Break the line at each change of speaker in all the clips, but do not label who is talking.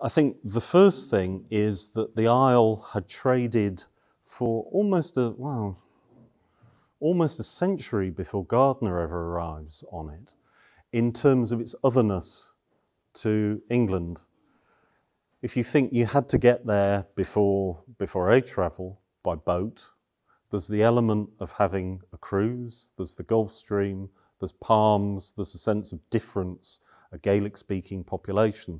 I think the first thing is that the Isle had traded for almost a century before Gardner ever arrives on it, in terms of its otherness to England. If you think you had to get there before air travel by boat, there's the element of having a cruise, there's the Gulf Stream, there's palms, there's a sense of difference, a Gaelic-speaking population.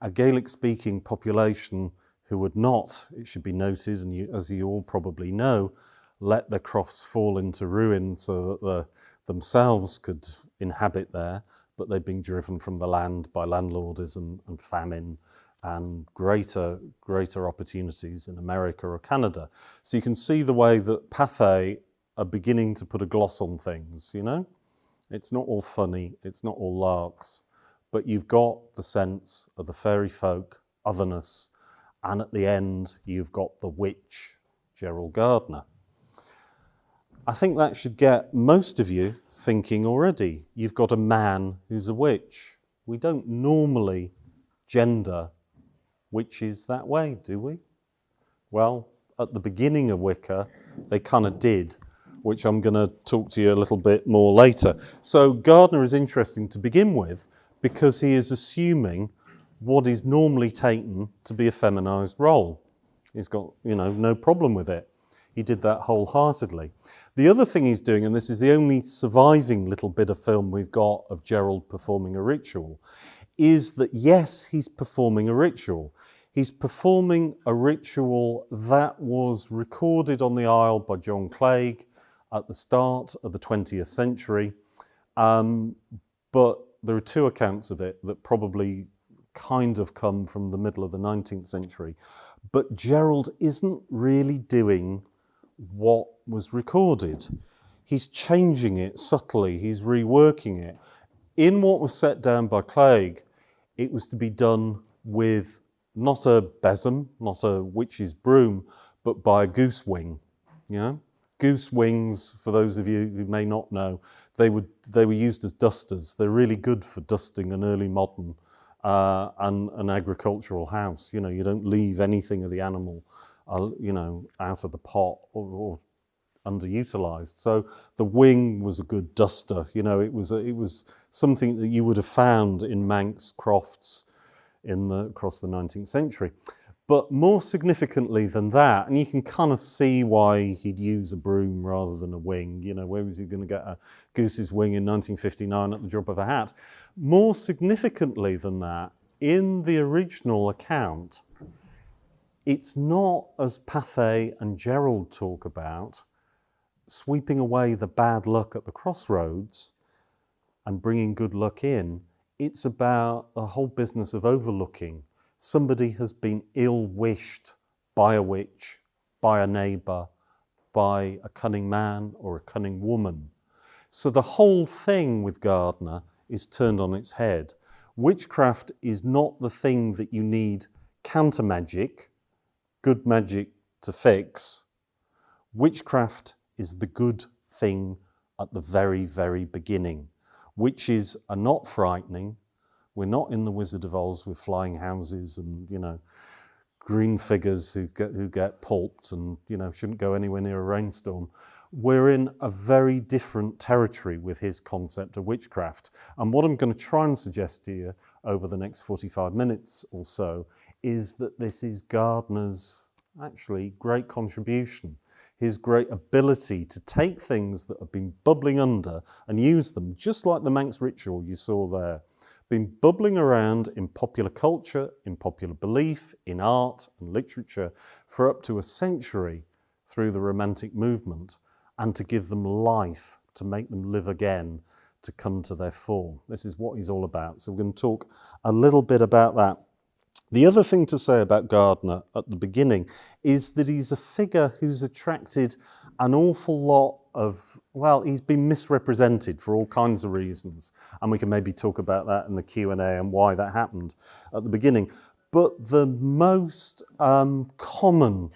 A Gaelic-speaking population who would not, it should be noted, and as you all probably know, let their crofts fall into ruin so that themselves could inhabit there, but they've been driven from the land by landlordism and famine and greater opportunities in America or Canada. So you can see the way that Pathé are beginning to put a gloss on things, you know? It's not all funny, it's not all larks, but you've got the sense of the fairy folk, otherness, and at the end you've got the witch, Gerald Gardner. I think that should get most of you thinking already. You've got a man who's a witch. We don't normally gender witches that way, do we? Well, at the beginning of Wicca, they kind of did, which I'm going to talk to you a little bit more later. So Gardner is interesting to begin with because he is assuming what is normally taken to be a feminized role. He's got, no problem with it. He did that wholeheartedly. The other thing he's doing, and this is the only surviving little bit of film we've got of Gerald performing a ritual, is that yes, he's performing a ritual. He's performing a ritual that was recorded on the Isle by John Clegg at the start of the 20th century. But there are two accounts of it that probably kind of come from the middle of the 19th century. But Gerald isn't really doing what was recorded. He's changing it subtly, he's reworking it. In what was set down by Clegg, it was to be done with not a besom, not a witch's broom, but by a goose wing. Goose wings, for those of you who may not know, they were used as dusters. They're really good for dusting an early modern and an agricultural house. You don't leave anything of the animal, out of the pot or underutilized. So the wing was a good duster. It was something that you would have found in Manx crofts across the 19th century. But more significantly than that, and you can kind of see why he'd use a broom rather than a wing. Where was he going to get a goose's wing in 1959 at the drop of a hat? More significantly than that, in the original account, it's not, as Pathé and Gerald talk about, sweeping away the bad luck at the crossroads and bringing good luck in. It's about the whole business of overlooking. Somebody has been ill-wished by a witch, by a neighbour, by a cunning man or a cunning woman. So the whole thing with Gardner is turned on its head. Witchcraft is not the thing that you need counter magic, good magic to fix. Witchcraft is the good thing at the very, very beginning. Witches are not frightening. We're not in the Wizard of Oz with flying houses and, green figures who get pulped and, shouldn't go anywhere near a rainstorm. We're in a very different territory with his concept of witchcraft. And what I'm going to try and suggest to you over the next 45 minutes or so is that this is Gardner's actually great contribution. His great ability to take things that have been bubbling under and use them, just like the Manx ritual you saw there, been bubbling around in popular culture, in popular belief, in art and literature for up to a century through the Romantic movement, and to give them life, to make them live again, to come to their full. This is what he's all about. So we're going to talk a little bit about that. The other thing to say about Gardner at the beginning is that he's a figure who's attracted an awful lot of, he's been misrepresented for all kinds of reasons. And we can maybe talk about that in the Q&A and why that happened at the beginning. But the most common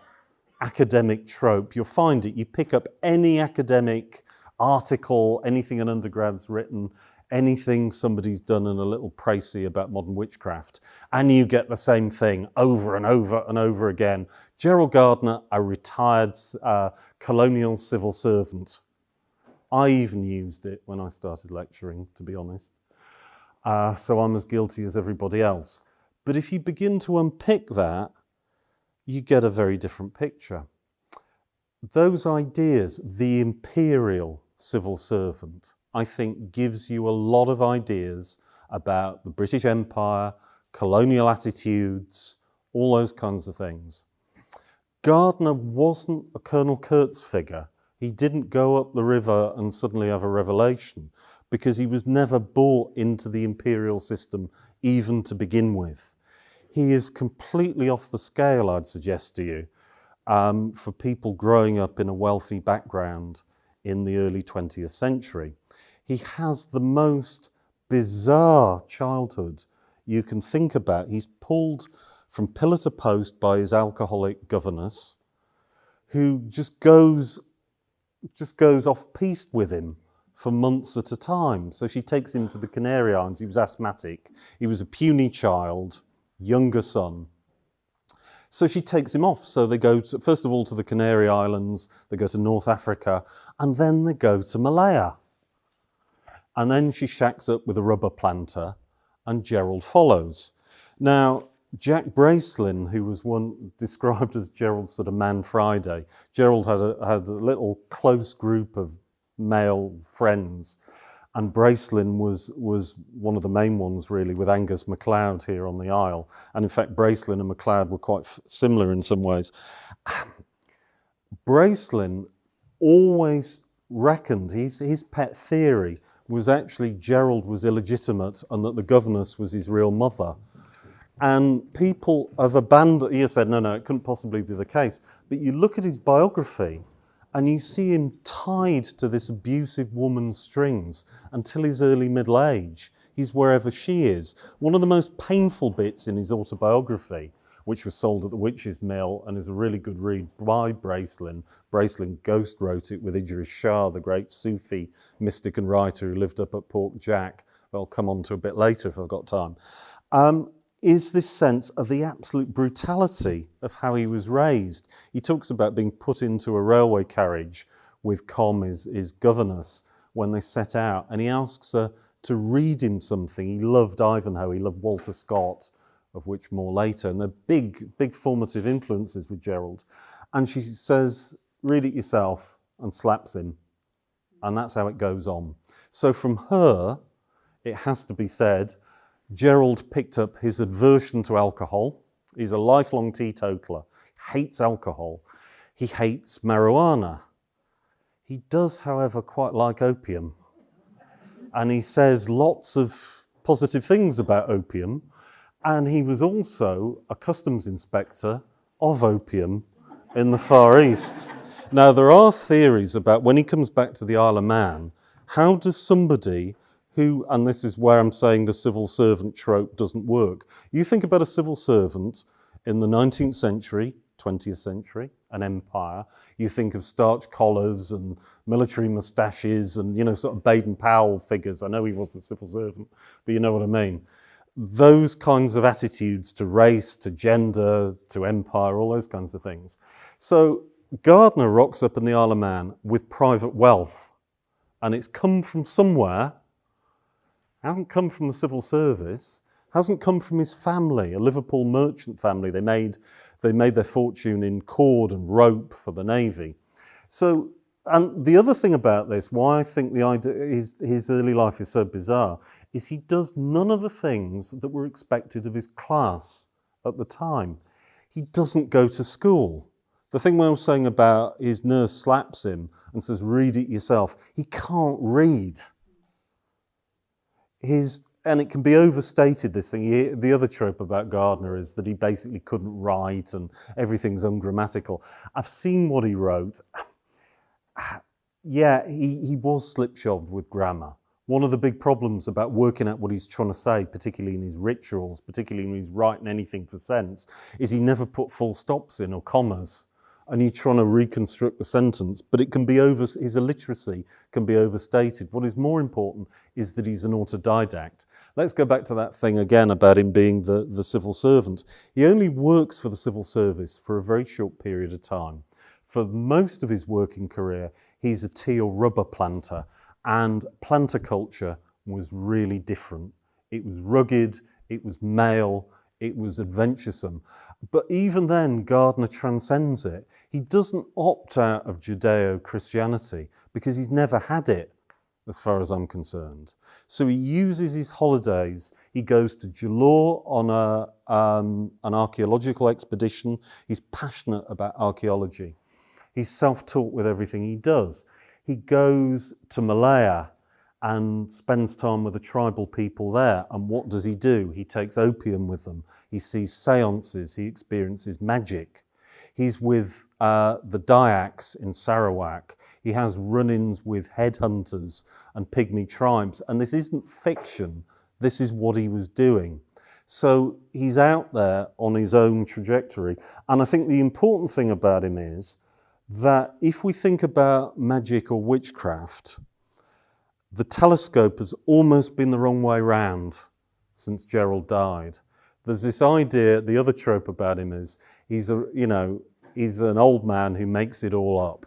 academic trope, you'll find it, you pick up any academic article, anything an undergrad's written, anything somebody's done in a little précis about modern witchcraft, and you get the same thing over and over and over again. Gerald Gardner, a retired colonial civil servant. I even used it when I started lecturing, to be honest. So I'm as guilty as everybody else. But if you begin to unpick that, you get a very different picture. Those ideas, the imperial civil servant, I think gives you a lot of ideas about the British Empire, colonial attitudes, all those kinds of things. Gardner wasn't a Colonel Kurtz figure. He didn't go up the river and suddenly have a revelation, because he was never bought into the imperial system even to begin with. He is completely off the scale, I'd suggest to you, for people growing up in a wealthy background in the early 20th century. He has the most bizarre childhood you can think about. He's pulled from pillar to post by his alcoholic governess, who just goes off-piste with him for months at a time. So she takes him to the Canary Islands. He was asthmatic. He was a puny child, younger son. So she takes him off. So they go to, first of all to the Canary Islands, they go to North Africa, and then they go to Malaya. And then she shacks up with a rubber planter, and Gerald follows. Now, Jack Bracelin, who was one described as Gerald's sort of Man Friday, Gerald had a little close group of male friends, and Bracelin was one of the main ones, really, with Angus MacLeod here on the Isle. And in fact, Bracelin and MacLeod were quite similar in some ways. Bracelin always reckoned, his pet theory was actually Gerald was illegitimate and that the governess was his real mother. And people have abandoned, he said, no, it couldn't possibly be the case. But you look at his biography and you see him tied to this abusive woman's strings until his early middle age. He's wherever she is. One of the most painful bits in his autobiography, which was sold at the Witch's Mill and is a really good read by Bracelin. Bracelin ghost wrote it with Idris Shah, the great Sufi mystic and writer who lived up at Port Jack. I'll come on to a bit later if I've got time. Is this sense of the absolute brutality of how he was raised. He talks about being put into a railway carriage with Com, his governess, when they set out, and he asks her to read him something. He loved Ivanhoe, he loved Walter Scott, of which more later, and they're big formative influences with Gerald. And she says, read it yourself, and slaps him. And that's how it goes on. So from her, it has to be said, Gerald picked up his aversion to alcohol. He's a lifelong teetotaler, hates alcohol. He hates marijuana. He does, however, quite like opium. And he says lots of positive things about opium. And he was also a customs inspector of opium in the Far East. Now, there are theories about when he comes back to the Isle of Man, how does somebody who, and this is where I'm saying the civil servant trope doesn't work. You think about a civil servant in the 19th century, 20th century, an empire. You think of starched collars and military moustaches and, sort of Baden-Powell figures. I know he wasn't a civil servant, but you know what I mean. Those kinds of attitudes to race, to gender, to empire, all those kinds of things. So Gardner rocks up in the Isle of Man with private wealth, and it's come from somewhere. Hasn't come from the civil service, hasn't come from his family, a Liverpool merchant family. They made their fortune in cord and rope for the Navy. So, and the other thing about this, why I think the idea his early life is so bizarre, is he does none of the things that were expected of his class at the time. He doesn't go to school. The thing I was saying about his nurse slaps him and says, read it yourself. He can't read. And it can be overstated, this thing. The other trope about Gardner is that he basically couldn't write and everything's ungrammatical. I've seen what he wrote. Yeah, he was slipshod with grammar. One of the big problems about working out what he's trying to say, particularly in his rituals, particularly when he's writing anything for sense, is he never put full stops in or commas. and you're trying to reconstruct the sentence, but it can be his illiteracy can be overstated. What is more important is that he's an autodidact. Let's go back to that thing again about him being the civil servant. He only works for the civil service for a very short period of time. For most of his working career, he's a tea or rubber planter, and planter culture was really different. It was rugged, it was male, it was adventuresome. But even then, Gardner transcends it. He doesn't opt out of Judeo-Christianity because he's never had it, as far as I'm concerned. So he uses his holidays. He goes to Jalor on an archaeological expedition. He's passionate about archaeology. He's self-taught with everything he does. He goes to Malaya and spends time with the tribal people there. And what does he do? He takes opium with them. He sees seances. He experiences magic. He's with the Dayaks in Sarawak. He has run-ins with headhunters and pygmy tribes. And this isn't fiction. This is what he was doing. So he's out there on his own trajectory. And I think the important thing about him is that if we think about magic or witchcraft, the telescope has almost been the wrong way round since Gerald died. There's this idea, the other trope about him is he's an old man who makes it all up.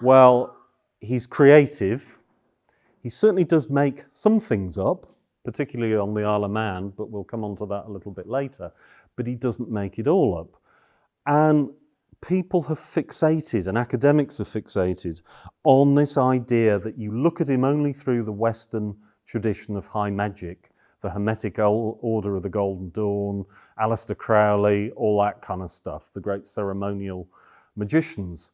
Well, he's creative. He certainly does make some things up, particularly on the Isle of Man, but we'll come on to that a little bit later. But he doesn't make it all up. And people have fixated, and academics have fixated, on this idea that you look at him only through the Western tradition of high magic, the Hermetic Order of the Golden Dawn, Aleister Crowley, all that kind of stuff, the great ceremonial magicians.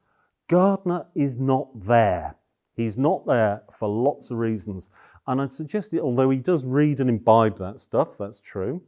Gardner is not there. He's not there for lots of reasons. And I'd suggest it, although he does read and imbibe that stuff, that's true.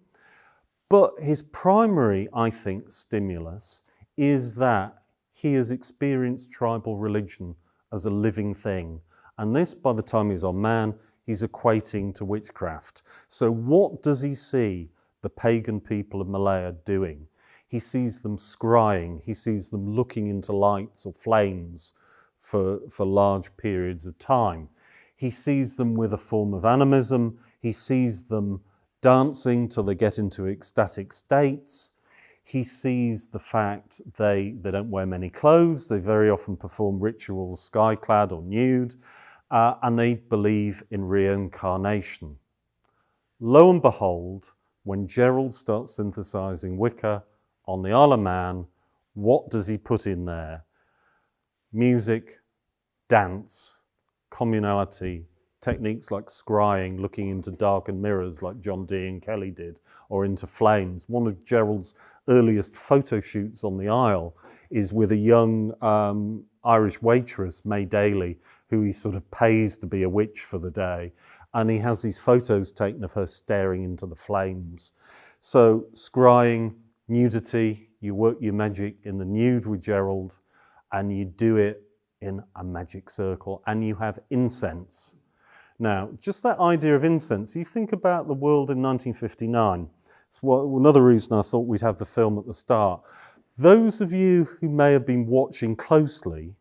But his primary, I think, stimulus is that he has experienced tribal religion as a living thing. And this, by the time he's on Man, he's equating to witchcraft. So what does he see the pagan people of Malaya doing? He sees them scrying. He sees them looking into lights or flames for large periods of time. He sees them with a form of animism. He sees them dancing till they get into ecstatic states. He sees the fact they don't wear many clothes. They very often perform rituals sky-clad or nude, and they believe in reincarnation. Lo and behold, when Gerald starts synthesizing Wicca on the Isle of Man, what does he put in there? Music, dance, communality, techniques like scrying, looking into darkened mirrors like John Dee and Kelly did, or into flames. One of Gerald's earliest photo shoots on the Isle is with a young Irish waitress, May Daly, who he sort of pays to be a witch for the day. And he has these photos taken of her staring into the flames. So scrying, nudity, you work your magic in the nude with Gerald, and you do it in a magic circle, and you have incense. Now, just that idea of incense, you think about the world in 1959. It's another reason I thought we'd have the film at the start. Those of you who may have been watching closely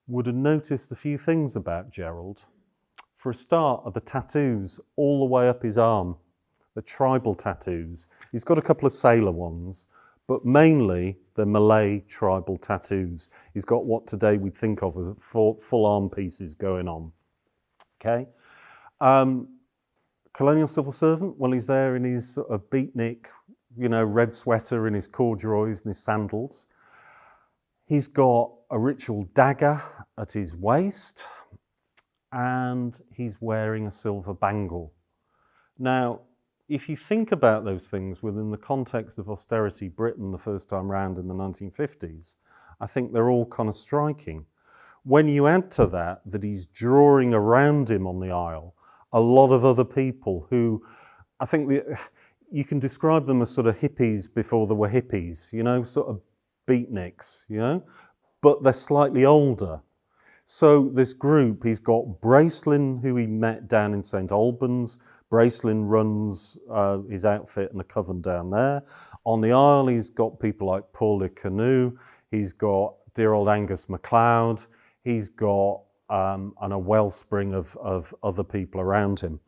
would have noticed a few things about Gerald. For a start, are the tattoos all the way up his arm, the tribal tattoos. He's got a couple of sailor ones, but mainly the Malay tribal tattoos. He's got what today we'd think of as full arm pieces going on. Okay. Colonial civil servant, well, he's there in his sort of beatnik, red sweater and his corduroys and his sandals. He's got a ritual dagger at his waist, and he's wearing a silver bangle. Now, if you think about those things within the context of austerity Britain the first time round in the 1950s, I think they're all kind of striking. When you add to that he's drawing around him on the Isle a lot of other people who, I think you can describe them as sort of hippies before there were hippies, sort of beatniks, but they're slightly older. So this group, he's got Bracelin, who he met down in St Albans, Bracelin runs his outfit and a coven down there. On the Isle, he's got people like Paul Le Canu, he's got dear old Angus MacLeod, he's got a wellspring of other people around him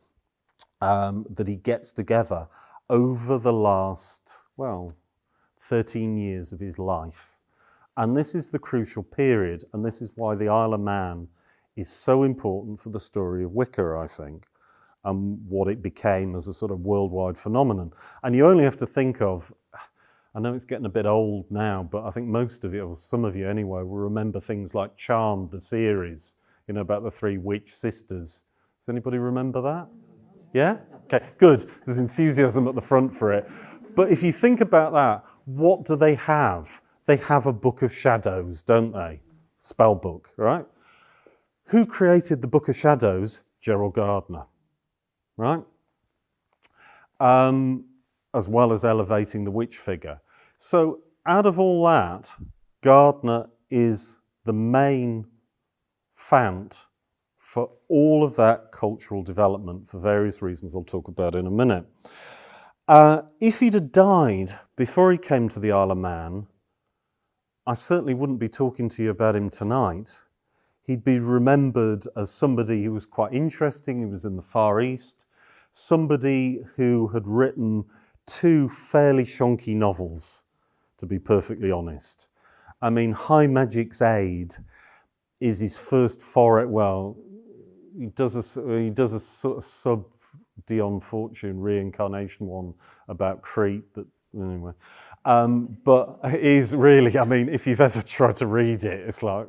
that he gets together over the last, 13 years of his life. And this is the crucial period, and this is why the Isle of Man is so important for the story of Wicca, I think, and what it became as a sort of worldwide phenomenon. And you only have to think of, I know it's getting a bit old now, but I think most of you, or some of you anyway, will remember things like Charmed, the series, about the 3 witch sisters. Does anybody remember that? Yeah? Okay, good. There's enthusiasm at the front for it. But if you think about that, what do they have? They have a book of shadows, don't they? Spell book, right? Who created the book of shadows? Gerald Gardner, right? As well as elevating the witch figure. So out of all that, Gardner is the main fount for all of that cultural development for various reasons I'll talk about in a minute. If he'd have died before he came to the Isle of Man, I certainly wouldn't be talking to you about him tonight. He'd be remembered as somebody who was quite interesting, he was in the Far East, somebody who had written 2 fairly shonky novels, to be perfectly honest. I mean, High Magic's Aid is his first foray. Well, he does a sort of sub Dion Fortune reincarnation one about Crete. That anyway, but it is really. I mean, if you've ever tried to read it, it's like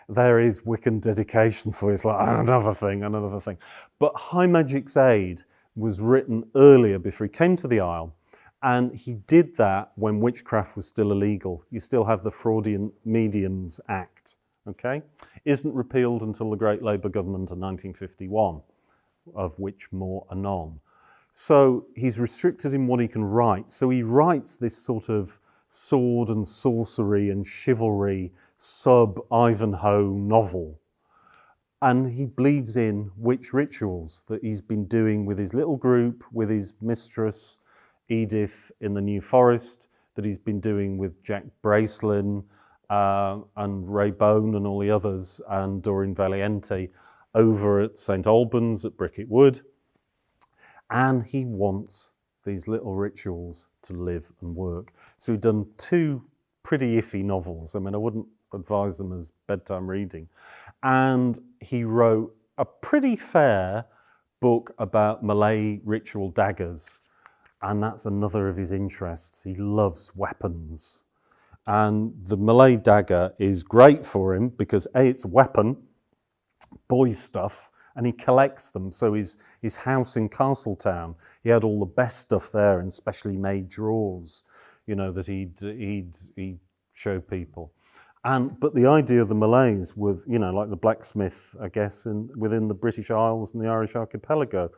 there is Wiccan dedication for it. It's like another thing. But High Magic's Aid was written earlier, before he came to the Isle, and he did that when witchcraft was still illegal. You still have the Fraudian Mediums Act. Okay, isn't repealed until the Great Labour Government in 1951, of which more anon. So he's restricted in what he can write. So he writes this sort of sword and sorcery and chivalry sub-Ivanhoe novel. And he bleeds in witch rituals that he's been doing with his little group, with his mistress, Edith, in the New Forest, that he's been doing with Jack Bracelin, and Ray Bone and all the others, and Doreen Valiente over at St Albans at Bricket Wood. And he wants these little rituals to live and work. So he'd done 2 pretty iffy novels. I mean, I wouldn't advise them as bedtime reading. And he wrote a pretty fair book about Malay ritual daggers. And that's another of his interests. He loves weapons. And the Malay dagger is great for him because A, it's a weapon, boys' stuff, and he collects them. So his house in Castletown, he had all the best stuff there in specially made drawers, that he'd show people. But the idea of the Malays was, like the blacksmith, I guess, within the British Isles and the Irish archipelago.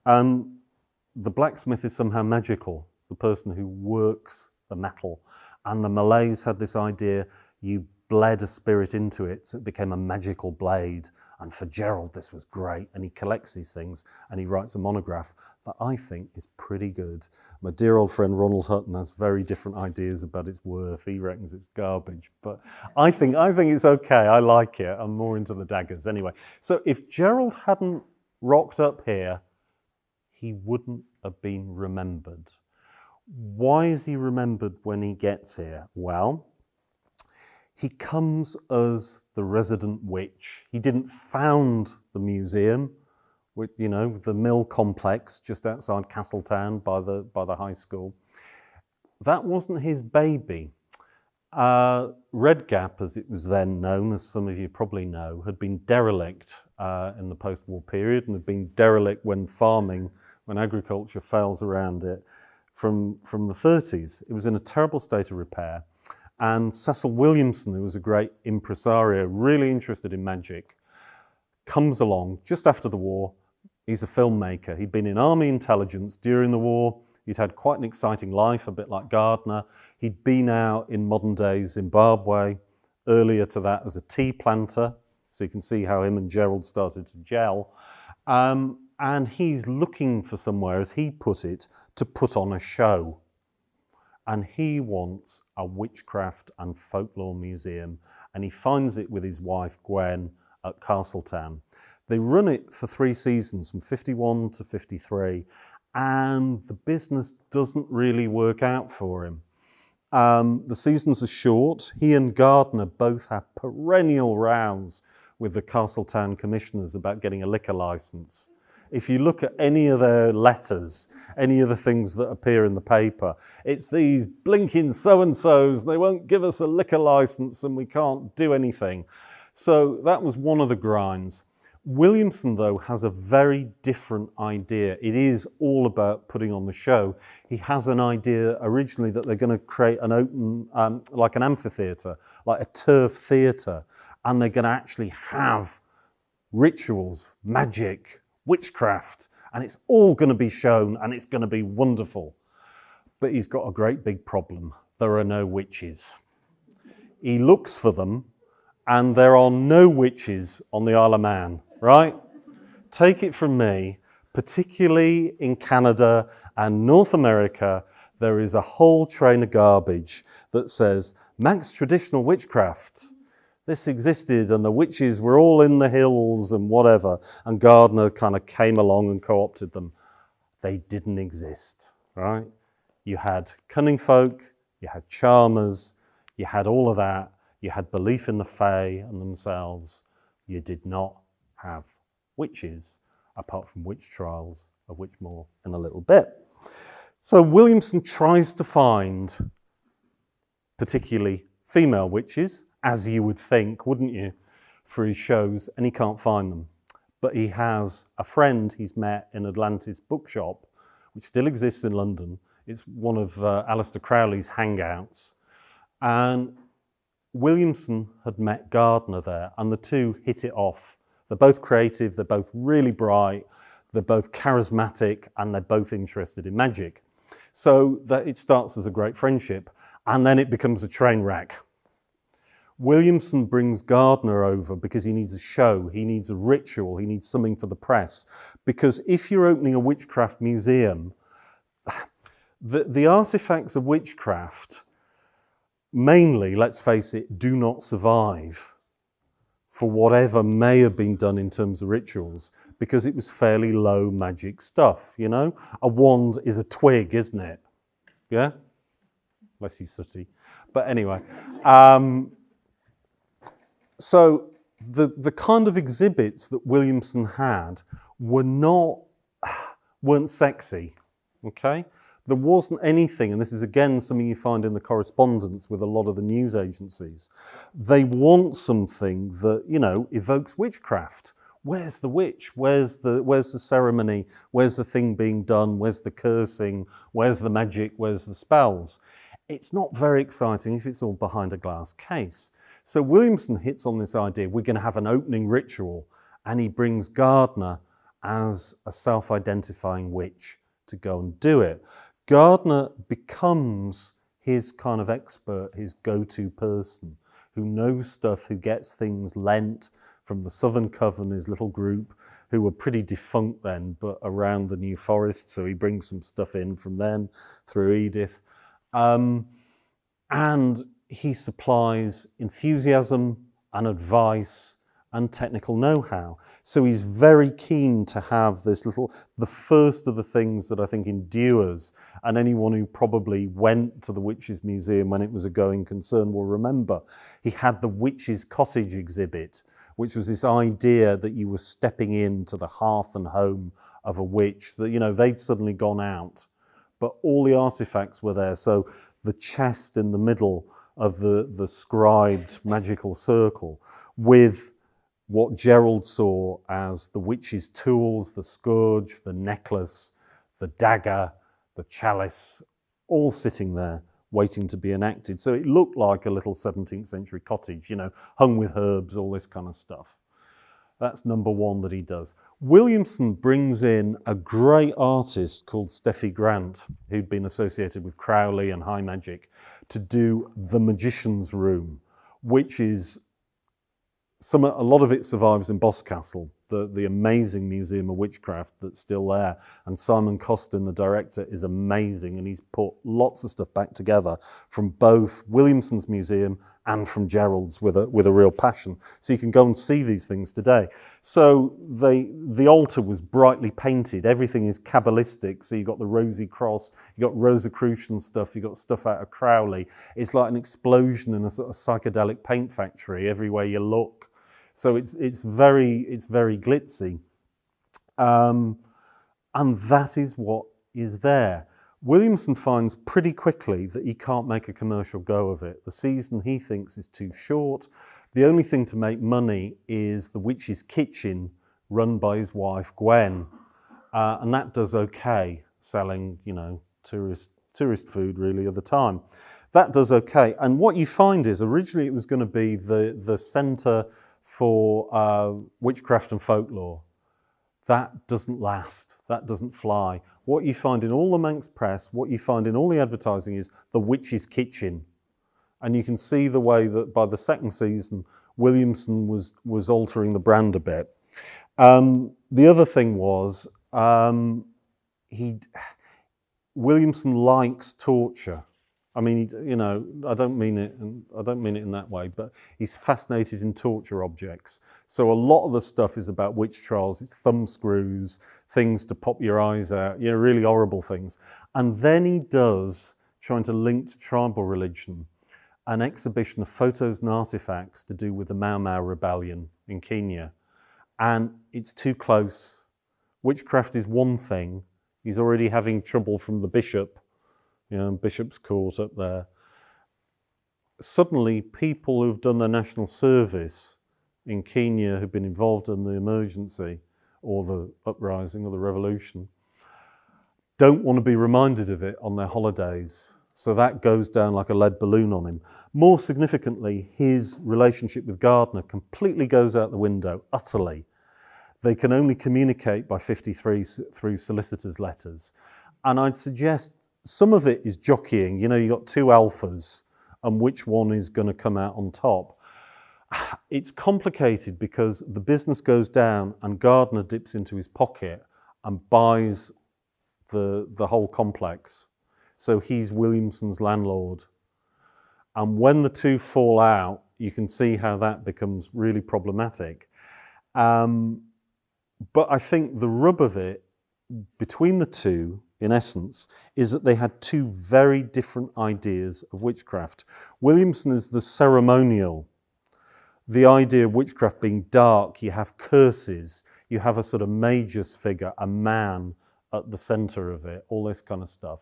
The blacksmith is somehow magical, the person who works the metal. And the Malays had this idea, you bled a spirit into it, so it became a magical blade. And for Gerald, this was great. And he collects these things and he writes a monograph that I think is pretty good. My dear old friend Ronald Hutton has very different ideas about its worth. He reckons it's garbage, but I think it's okay. I like it. I'm more into the daggers anyway. So if Gerald hadn't rocked up here, he wouldn't have been remembered. Why is he remembered when he gets here? Well, he comes as the resident witch. He didn't found the museum, the mill complex just outside Castletown by the high school. That wasn't his baby. Red Gap, as it was then known, as some of you probably know, had been derelict in the post-war period and had been derelict when agriculture fails around it from the 30s. It was in a terrible state of repair. And Cecil Williamson, who was a great impresario, really interested in magic, comes along just after the war. He's a filmmaker. He'd been in army intelligence during the war. He'd had quite an exciting life, a bit like Gardner. He'd been out in modern day Zimbabwe, earlier to that as a tea planter. So you can see how him and Gerald started to gel. And he's looking for somewhere, as he put it, to put on a show. And he wants a witchcraft and folklore museum, and he finds it with his wife Gwen at Castletown. They run it for 3 seasons, from 51 to 53, and the business doesn't really work out for him. The seasons are short. He and Gardner both have perennial rows with the Castletown commissioners about getting a liquor license. If you look at any of their letters, any of the things that appear in the paper, it's these blinking so-and-sos, they won't give us a liquor license and we can't do anything. So that was one of the grinds. Williamson, though, has a very different idea. It is all about putting on the show. He has an idea originally that they're going to create an open, like an amphitheatre, like a turf theatre, and they're going to actually have rituals, magic, witchcraft, and it's all going to be shown and it's going to be wonderful. But he's got a great big problem. There are no witches. He looks for them and there are no witches on the Isle of Man, right? Take it from me, particularly in Canada and North America, there is a whole train of garbage that says, Manx traditional witchcraft. This existed and the witches were all in the hills and whatever, and Gardner kind of came along and co-opted them. They didn't exist, right? You had cunning folk, you had charmers, you had all of that, you had belief in the fae and themselves. You did not have witches, apart from witch trials, of which more in a little bit. So Williamson tries to find particularly female witches, as you would think, wouldn't you, for his shows, and he can't find them. But he has a friend he's met in Atlantis Bookshop, which still exists in London. It's one of Aleister Crowley's hangouts. And Williamson had met Gardner there, and the two hit it off. They're both creative, they're both really bright, they're both charismatic, and they're both interested in magic. So that it starts as a great friendship, and then it becomes a train wreck. Williamson brings Gardner over because he needs a show, he needs a ritual, he needs something for the press. Because if you're opening a witchcraft museum, the artifacts of witchcraft, mainly, let's face it, do not survive for whatever may have been done in terms of rituals, because it was fairly low magic stuff, you know? A wand is a twig, isn't it? Yeah? Bless you, Sooty. But anyway, so the kind of exhibits that Williamson had weren't sexy, okay? There wasn't anything, and this is again something you find in the correspondence with a lot of the news agencies. They want something that, you know, evokes witchcraft. Where's the witch? Where's the ceremony? Where's the thing being done? Where's the cursing? Where's the magic? Where's the spells? It's not very exciting if it's all behind a glass case. So Williamson hits on this idea, we're going to have an opening ritual, and he brings Gardner as a self-identifying witch to go and do it. Gardner becomes his kind of expert, his go-to person, who knows stuff, who gets things lent from the Southern Coven, his little group, who were pretty defunct then, but around the New Forest, so he brings some stuff in from them through Edith. And he supplies enthusiasm and advice and technical know-how. So he's very keen to have this the first of the things that I think endures, and anyone who probably went to the Witches' Museum when it was a going concern will remember. He had the Witches' Cottage exhibit, which was this idea that you were stepping into the hearth and home of a witch, that, you know, they'd suddenly gone out, but all the artifacts were there. So the chest in the middle of the scribed magical circle with what Gerald saw as the witch's tools, the scourge, the necklace, the dagger, the chalice, all sitting there waiting to be enacted. So it looked like a little 17th century cottage, you know, hung with herbs, all this kind of stuff. That's number one that he does. Williamson brings in a great artist called Steffi Grant, who'd been associated with Crowley and high magic, to do The Magician's Room, which is a lot of it survives in Boscastle. the amazing Museum of Witchcraft that's still there. And Simon Costin, the director, is amazing, and he's put lots of stuff back together from both Williamson's museum and from Gerald's with a real passion. So you can go and see these things today. So the altar was brightly painted. Everything is Kabbalistic. So you've got the Rosy Cross, you've got Rosicrucian stuff, you've got stuff out of Crowley. It's like an explosion in a sort of psychedelic paint factory everywhere you look. So it's very glitzy. And that is what is there. Williamson finds pretty quickly that he can't make a commercial go of it. The season, he thinks, is too short. The only thing to make money is the Witch's Kitchen, run by his wife Gwen, and that does okay, selling, you know, tourist food really at the time. That does okay, and what you find is originally it was going to be the centre for witchcraft and folklore. That doesn't last. That doesn't fly. What you find in all the Manx press, what you find in all the advertising is the Witch's Kitchen. And you can see the way that by the second season, Williamson was altering the brand a bit. The other thing was, Williamson likes torture. I mean, you know, I don't mean it in that way, but he's fascinated in torture objects. So a lot of the stuff is about witch trials. It's thumb screws, things to pop your eyes out, you know, really horrible things. And then he does, trying to link to tribal religion, an exhibition of photos and artifacts to do with the Mau Mau rebellion in Kenya. And it's too close. Witchcraft is one thing. He's already having trouble from the bishop, you know, Bishop's Court up there. Suddenly, people who've done their national service in Kenya, who've been involved in the emergency or the uprising or the revolution, don't want to be reminded of it on their holidays. So that goes down like a lead balloon on him. More significantly, his relationship with Gardner completely goes out the window, utterly. They can only communicate by 53 through solicitors' letters. And I'd suggest some of it is jockeying. You know, you've got two alphas and which one is going to come out on top. It's complicated because the business goes down and Gardner dips into his pocket and buys the whole complex. So he's Williamson's landlord. And when the two fall out, you can see how that becomes really problematic. But I think the rub of it between the two, in essence, is that they had two very different ideas of witchcraft. Williamson is the ceremonial, the idea of witchcraft being dark. You have curses, you have a sort of magus figure, a man at the centre of it, all this kind of stuff,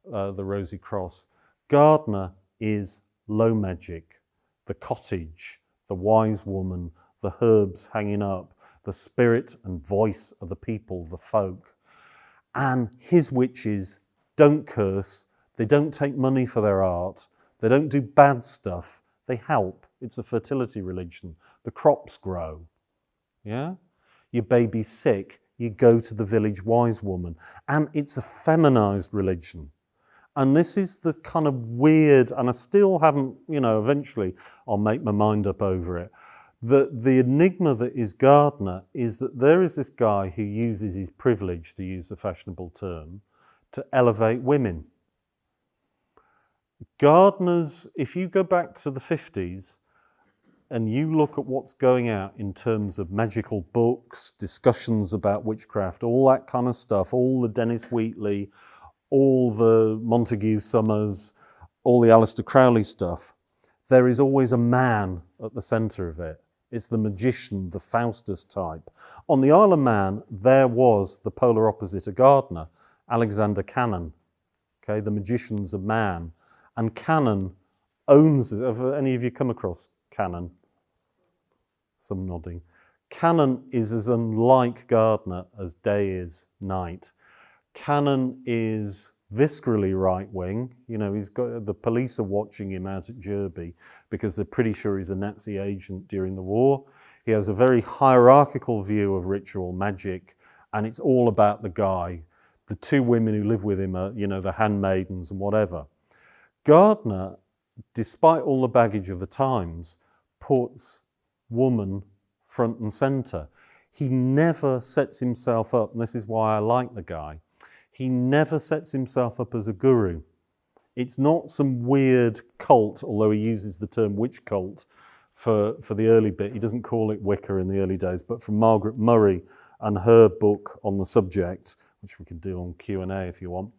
the Rosy Cross. Gardner is low magic, the cottage, the wise woman, the herbs hanging up, the spirit and voice of the people, the folk. And his witches don't curse, they don't take money for their art, they don't do bad stuff, they help. It's a fertility religion. The crops grow, yeah? Your baby's sick, you go to the village wise woman. And it's a feminized religion. And this is the kind of weird, and I still haven't, you know, eventually I'll make my mind up over it. The enigma that is Gardner is that there is this guy who uses his privilege, to use a fashionable term, to elevate women. Gardner's, if you go back to the 50s and you look at what's going out in terms of magical books, discussions about witchcraft, all that kind of stuff, all the Dennis Wheatley, all the Montague Summers, all the Aleister Crowley stuff, there is always a man at the centre of it. It's the magician, the Faustus type. On the Isle of Man, there was the polar opposite of Gardner, Alexander Cannon, okay, the magicians of man. And Cannon owns it. Have any of you come across Cannon? Some nodding. Cannon is as unlike Gardner as day is night. Cannon is viscerally right-wing. You know, he's got, the police are watching him out at Derby because they're pretty sure he's a Nazi agent during the war. He has a very hierarchical view of ritual magic, and it's all about the guy. The two women who live with him are, you know, the handmaidens and whatever. Gardner, despite all the baggage of the times, puts woman front and centre. he never sets himself up, and this is why I like the guy, he never sets himself up as a guru. It's not some weird cult, although he uses the term witch cult for the early bit. He doesn't call it Wicca in the early days, but from Margaret Murray and her book on the subject, which we can do on Q&A if you want,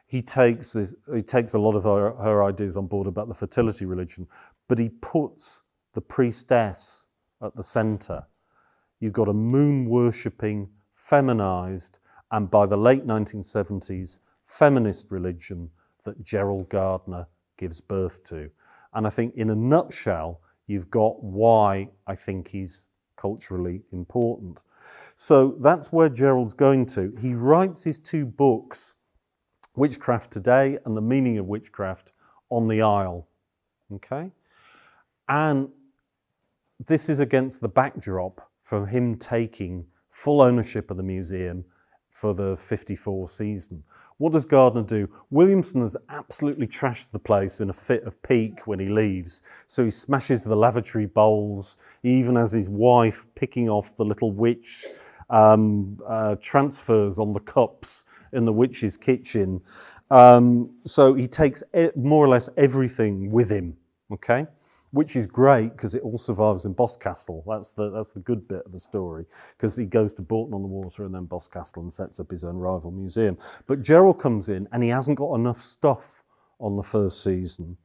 he takes a lot of her ideas on board about the fertility religion, but he puts the priestess at the centre. You've got a moon-worshipping, feminised, and by the late 1970s, feminist religion that Gerald Gardner gives birth to. And I think in a nutshell, you've got why I think he's culturally important. So that's where Gerald's going to. He writes his 2 books, Witchcraft Today and The Meaning of Witchcraft, on the Isle. Okay? And this is against the backdrop from him taking full ownership of the museum for the 54 season. What does Gardner do? Williamson has absolutely trashed the place in a fit of pique when he leaves. So he smashes the lavatory bowls. He even has his wife picking off the little witch transfers on the cups in the witch's kitchen. So he takes more or less everything with him, okay? Which is great because it all survives in Boscastle. That's the good bit of the story, because he goes to Bourton-on-the-Water and then Boscastle and sets up his own rival museum. But Gerald comes in and he hasn't got enough stuff on the first season.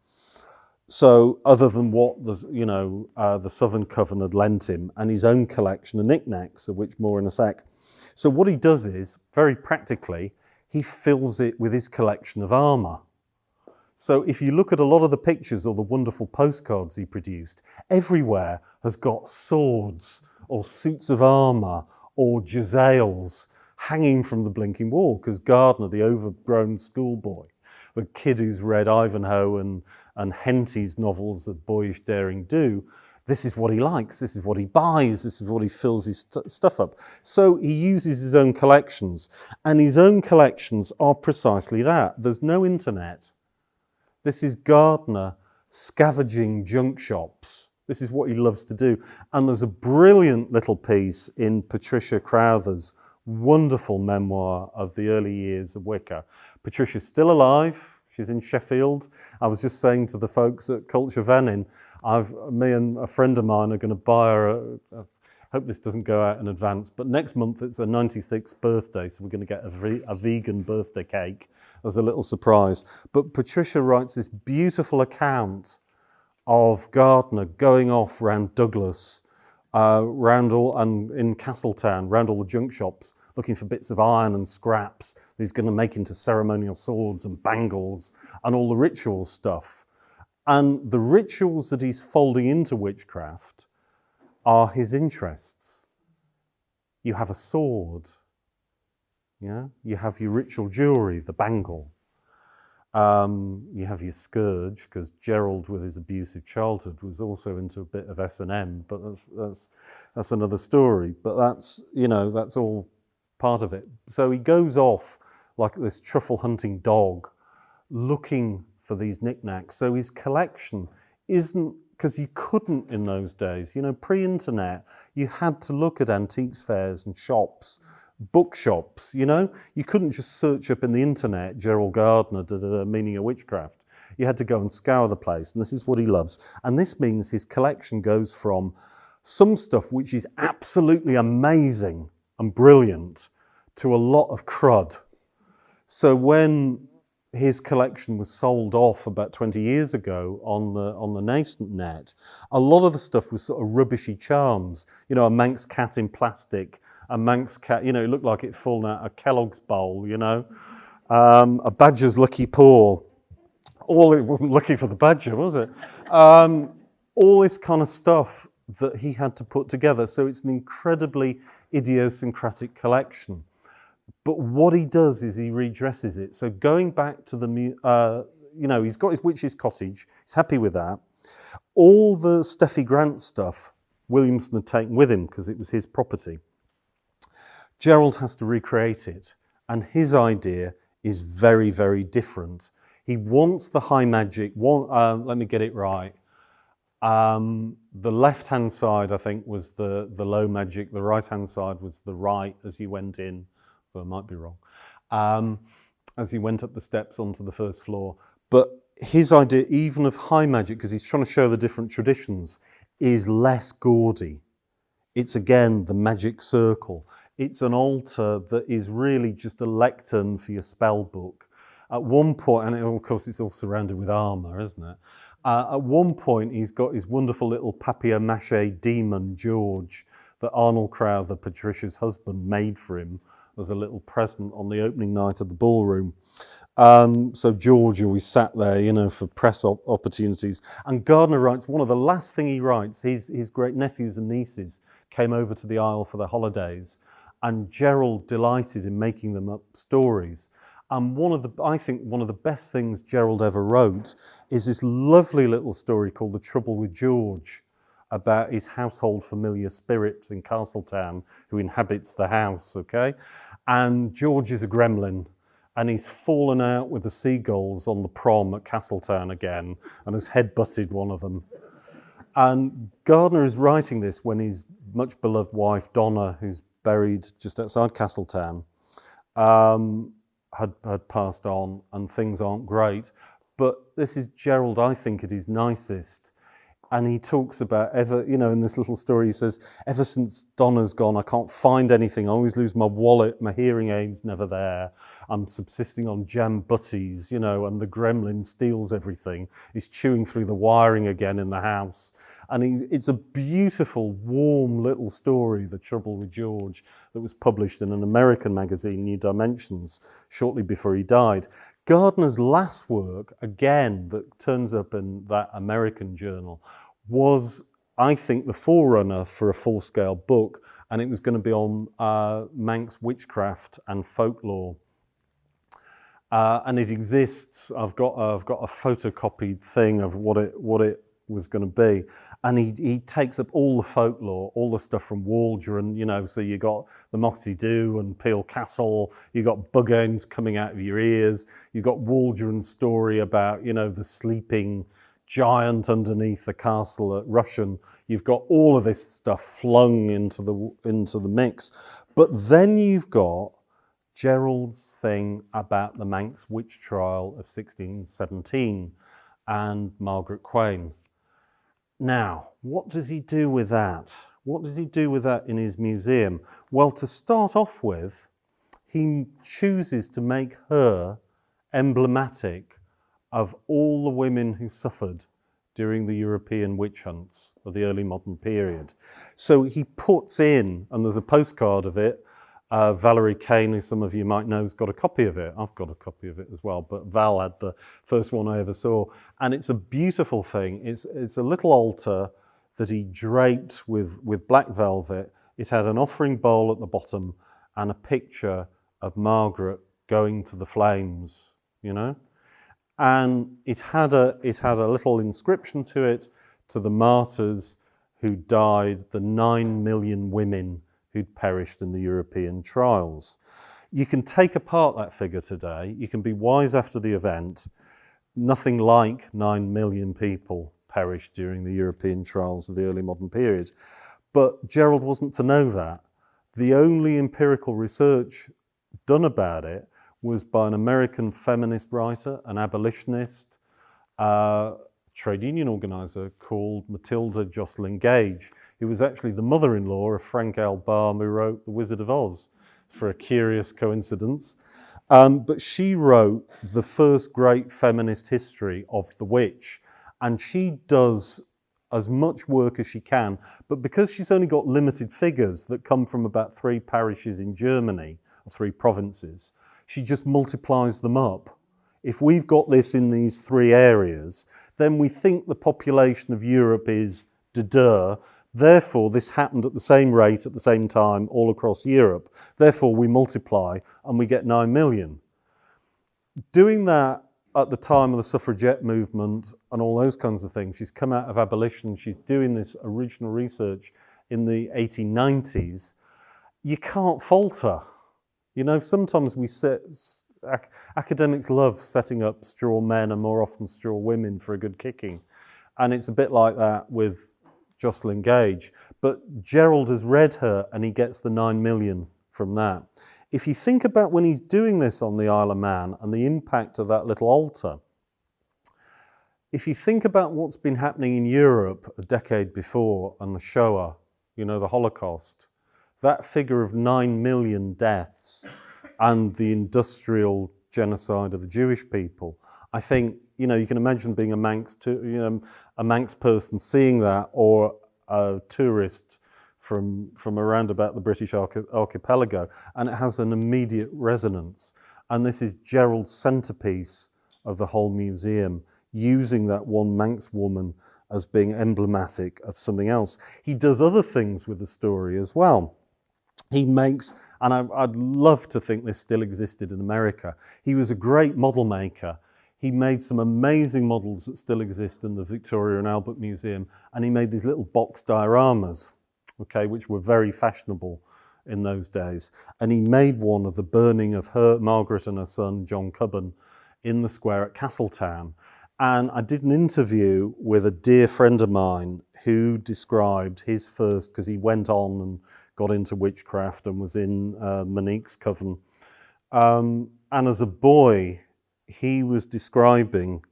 So other than what the Southern Coven had lent him and his own collection of knickknacks, of which more in a sec. So what he does is, very practically, he fills it with his collection of armour. So if you look at a lot of the pictures or the wonderful postcards he produced, everywhere has got swords or suits of armour or jezails hanging from the blinking wall, because Gardner, the overgrown schoolboy, the kid who's read Ivanhoe and Henty's novels of boyish daring do, this is what he likes, this is what he buys, this is what he fills his stuff up. So he uses his own collections, and his own collections are precisely that. There's no internet. This is Gardner scavenging junk shops. This is what he loves to do. And there's a brilliant little piece in Patricia Crowther's wonderful memoir of the early years of Wicca. Patricia's still alive. She's in Sheffield. I was just saying to the folks at Culture Vannin, me and a friend of mine are going to buy her I hope this doesn't go out in advance, but next month it's her 96th birthday, so we're going to get a vegan birthday cake as a little surprise. But Patricia writes this beautiful account of Gardner going off round Douglas, and in Castletown, round all the junk shops, looking for bits of iron and scraps that he's going to make into ceremonial swords and bangles and all the ritual stuff. And the rituals that he's folding into witchcraft are his interests. You have a sword. Yeah, you have your ritual jewellery, the bangle. You have your scourge, because Gerald, with his abusive childhood, was also into a bit of S&M, but that's another story. But that's all part of it. So he goes off like this truffle hunting dog, looking for these knickknacks. So his collection isn't, because you couldn't in those days, pre-internet, you had to look at antiques fairs and shops, bookshops, you couldn't just search up in the internet Gerald Gardner Meaning of Witchcraft. You had to go and scour the place, and this is what he loves. And this means his collection goes from some stuff which is absolutely amazing and brilliant to a lot of crud. So when his collection was sold off about 20 years ago on the nascent net, a lot of the stuff was sort of rubbishy charms. A Manx cat in plastic, a Manx cat, it looked like it fallen out of Kellogg's bowl, a badger's lucky paw. It wasn't lucky for the badger, was it? All this kind of stuff that he had to put together. So it's an incredibly idiosyncratic collection. But what he does is he redresses it. So going back to he's got his witch's cottage. He's happy with that. All the Steffi Grant stuff Williamson had taken with him because it was his property. Gerald has to recreate it. And his idea is very, very different. He wants the high magic. Let me get it right. The left-hand side, I think, was the low magic. The right-hand side was the right as you went in. Well, I might be wrong. As he went up the steps onto the first floor. But his idea, even of high magic, because he's trying to show the different traditions, is less gaudy. It's again the magic circle. It's an altar that is really just a lectern for your spell book. At one point, and of course it's all surrounded with armour, isn't it? At one point he's got his wonderful little papier-mâché demon, George, that Arnold Crowther, Patricia's husband, made for him as a little present on the opening night of the ballroom. So George always sat there, you know, for press opportunities. And Gardner writes, one of the last thing he writes, his great nephews and nieces came over to the Isle for their holidays, and Gerald delighted in making them up stories. And I think one of the best things Gerald ever wrote is this lovely little story called The Trouble with George, about his household familiar spirit in Castletown who inhabits the house, okay? And George is a gremlin, and he's fallen out with the seagulls on the prom at Castletown again and has headbutted one of them. And Gardner is writing this when his much beloved wife, Donna, who's buried just outside Castletown, had passed on, and things aren't great. But this is Gerald, I think, at his nicest. And he talks about in this little story, he says, ever since Donna's gone, I can't find anything. I always lose my wallet, my hearing aid's never there. I'm subsisting on jam butties, and the gremlin steals everything. He's chewing through the wiring again in the house. And it's a beautiful, warm little story, The Trouble with George, that was published in an American magazine, New Dimensions, shortly before he died. Gardner's last work, again, that turns up in that American journal, was, I think, the forerunner for a full-scale book, and it was going to be on Manx witchcraft and folklore. And it exists. I've got a photocopied thing of what it was going to be, and he takes up all the folklore, all the stuff from Waldron, so you got the Moxie Doo and Peel Castle, you got bug ends coming out of your ears, you got Waldron's story about the sleeping giant underneath the castle at Rushen. You've got all of this stuff flung into the mix, but then you've got Gerald's thing about the Manx witch trial of 1617 and Margaret Quain. Now, what does he do with that? What does he do with that in his museum? Well, to start off with, he chooses to make her emblematic of all the women who suffered during the European witch hunts of the early modern period. So he puts in, and there's a postcard of it, Valerie Kane, who some of you might know, has got a copy of it. I've got a copy of it as well, but Val had the first one I ever saw. And it's a beautiful thing. It's a little altar that he draped with black velvet. It had an offering bowl at the bottom and a picture of Margaret going to the flames, And it had a little inscription to it, to the martyrs who died, the 9 million women who'd perished in the European trials. You can take apart that figure today. You can be wise after the event. Nothing like 9 million people perished during the European trials of the early modern period. But Gerald wasn't to know that. The only empirical research done about it was by an American feminist writer, an abolitionist, trade union organizer called Matilda Jocelyn Gage, who was actually the mother-in-law of Frank L. Baum, who wrote The Wizard of Oz, for a curious coincidence. But she wrote the first great feminist history of the witch, and she does as much work as she can, but because she's only got limited figures that come from about 3 parishes in Germany, or 3 provinces, she just multiplies them up. If we've got this in these 3 areas, then we think the population of Europe is therefore this happened at the same rate at the same time all across Europe. Therefore we multiply and we get 9 million. Doing that at the time of the suffragette movement and all those kinds of things, she's come out of abolition, she's doing this original research in the 1890s, you can't falter. Sometimes academics love setting up straw men and more often straw women for a good kicking. And it's a bit like that with Jocelyn Gage. But Gerald has read her and he gets the 9 million from that. If you think about when he's doing this on the Isle of Man and the impact of that little altar, if you think about what's been happening in Europe a decade before and the Shoah, you know, the Holocaust, that figure of 9 million deaths and the industrial genocide of the Jewish people, I think, you know, you can imagine being a Manx person seeing that, or a tourist from around about the British archipelago, and it has an immediate resonance. And this is Gerald's centrepiece of the whole museum, using that one Manx woman as being emblematic of something else. He does other things with the story as well. He makes, and I'd love to think this still existed in America, he was a great model maker. He made some amazing models that still exist in the Victoria and Albert Museum, and he made these little box dioramas, okay, which were very fashionable in those days. And he made one of the burning of Margaret and her son, John Cubban, in the square at Castletown. And I did an interview with a dear friend of mine who described his first, because he went on and got into witchcraft and was in Monique's coven. And as a boy, he was describing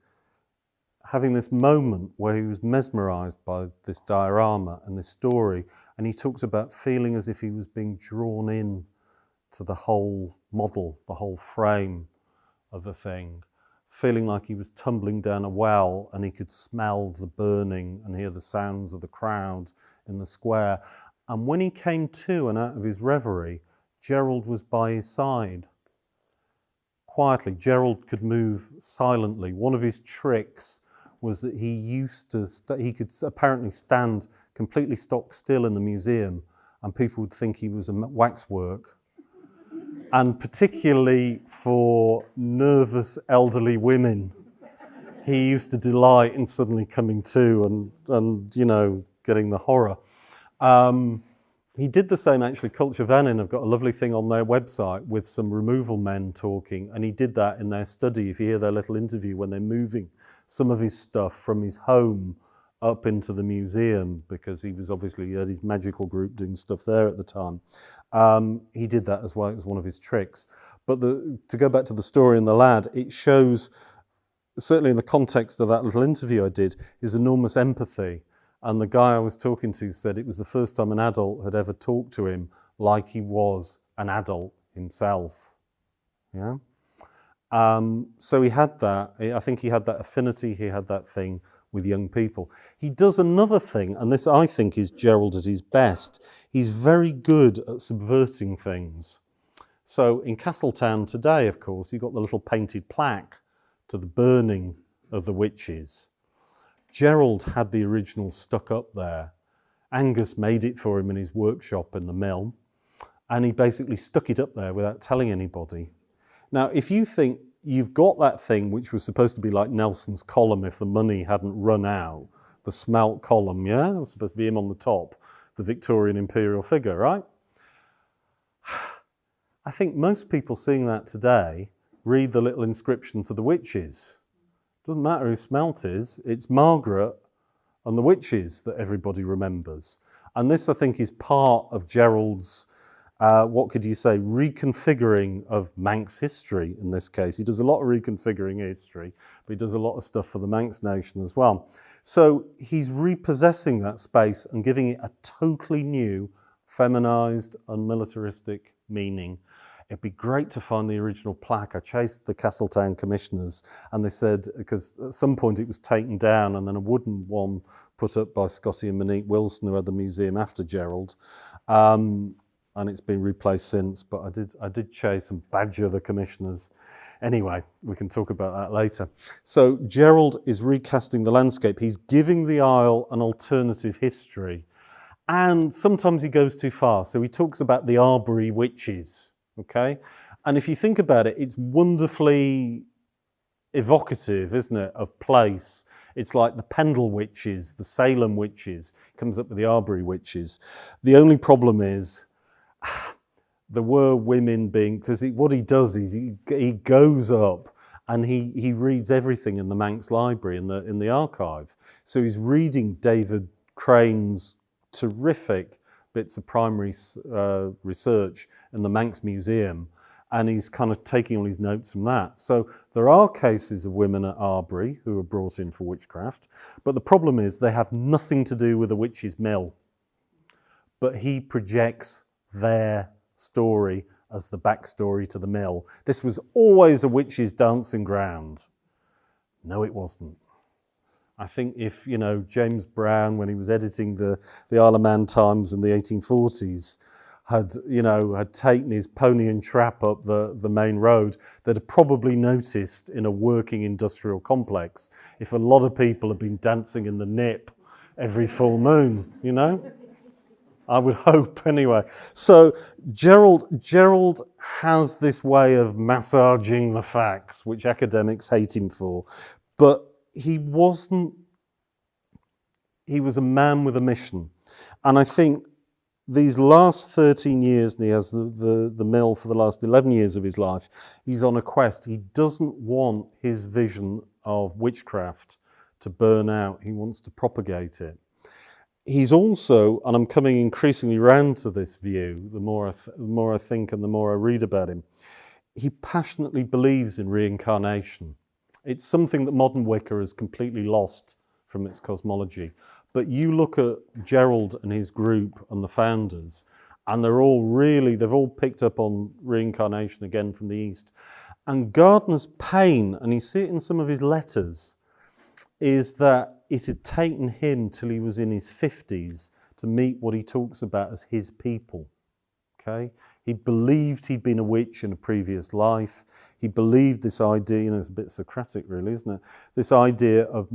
having this moment where he was mesmerised by this diorama and this story, and he talks about feeling as if he was being drawn in to the whole model, the whole frame of the thing, feeling like he was tumbling down a well and he could smell the burning and hear the sounds of the crowd in the square. And when he came to and out of his reverie, Gerald was by his side. Quietly, Gerald could move silently. One of his tricks was that he could apparently stand completely stock still in the museum and people would think he was a waxwork. And particularly for nervous elderly women, he used to delight in suddenly coming to and you know, getting the horror. He did the same, actually. Culture Vannin have got a lovely thing on their website with some removal men talking, and he did that in their study. If you hear their little interview when they're moving some of his stuff from his home up into the museum, because he was obviously, he had his magical group doing stuff there at the time. He did that as well. It was one of his tricks. But to go back to the story and the lad, it shows, certainly in the context of that little interview I did, his enormous empathy. And the guy I was talking to said it was the first time an adult had ever talked to him like he was an adult himself. Yeah. So he had that. I think he had that affinity. He had that thing with young people. He does another thing, and this I think is Gerald at his best. He's very good at subverting things. So in Castletown today, of course, you've got the little painted plaque to the burning of the witches. Gerald had the original stuck up there. Angus made it for him in his workshop in the mill, and he basically stuck it up there without telling anybody. Now, if you think you've got that thing which was supposed to be like Nelson's column if the money hadn't run out, the smelt column, yeah? It was supposed to be him on the top, the Victorian imperial figure, right? I think most people seeing that today read the little inscription to the witches. Doesn't matter who smelt is, it's Margaret and the witches that everybody remembers. And this, I think, is part of Gerald's, what could you say, reconfiguring of Manx history in this case. He does a lot of reconfiguring history, but he does a lot of stuff for the Manx nation as well. So he's repossessing that space and giving it a totally new, feminized and militaristic meaning. It'd be great to find the original plaque. I chased the Castletown commissioners and they said, because at some point it was taken down and then a wooden one put up by Scotty and Monique Wilson, who had the museum after Gerald. And it's been replaced since, but I did chase and badger the commissioners. Anyway, we can talk about that later. So Gerald is recasting the landscape. He's giving the Isle an alternative history. And sometimes he goes too far. So he talks about the Arbury witches. Okay, and if you think about it, it's wonderfully evocative, isn't it, of place. It's like the Pendle witches, the Salem witches, comes up with the Arbury witches. The only problem is there were women being, because what he does is he goes up and he reads everything in the Manx library, in the archive. So he's reading David Crane's terrific bits of primary research in the Manx Museum, and he's kind of taking all his notes from that. So there are cases of women at Arbury who are brought in for witchcraft, but the problem is they have nothing to do with a witch's mill. But he projects their story as the backstory to the mill. This was always a witch's dancing ground. No, it wasn't. I think if, you know, James Brown, when he was editing the Isle of Man Times in the 1840s, had taken his pony and trap up the main road, they'd have probably noticed in a working industrial complex if a lot of people had been dancing in the nip every full moon, you know? I would hope, anyway. So Gerald has this way of massaging the facts, which academics hate him for, but he was a man with a mission. And I think these last 13 years, and he has the mill for the last 11 years of his life, he's on a quest. He doesn't want his vision of witchcraft to burn out. He wants to propagate it. He's also, and I'm coming increasingly round to this view, the more I think and the more I read about him, he passionately believes in reincarnation. It's something that modern Wicca has completely lost from its cosmology. But you look at Gerald and his group and the founders, and they've all picked up on reincarnation again from the East. And Gardner's pain, and you see it in some of his letters, is that it had taken him till he was in his 50s to meet what he talks about as his people. Okay? He believed he'd been a witch in a previous life. He believed this idea, you know, it's a bit Socratic really, isn't it? This idea of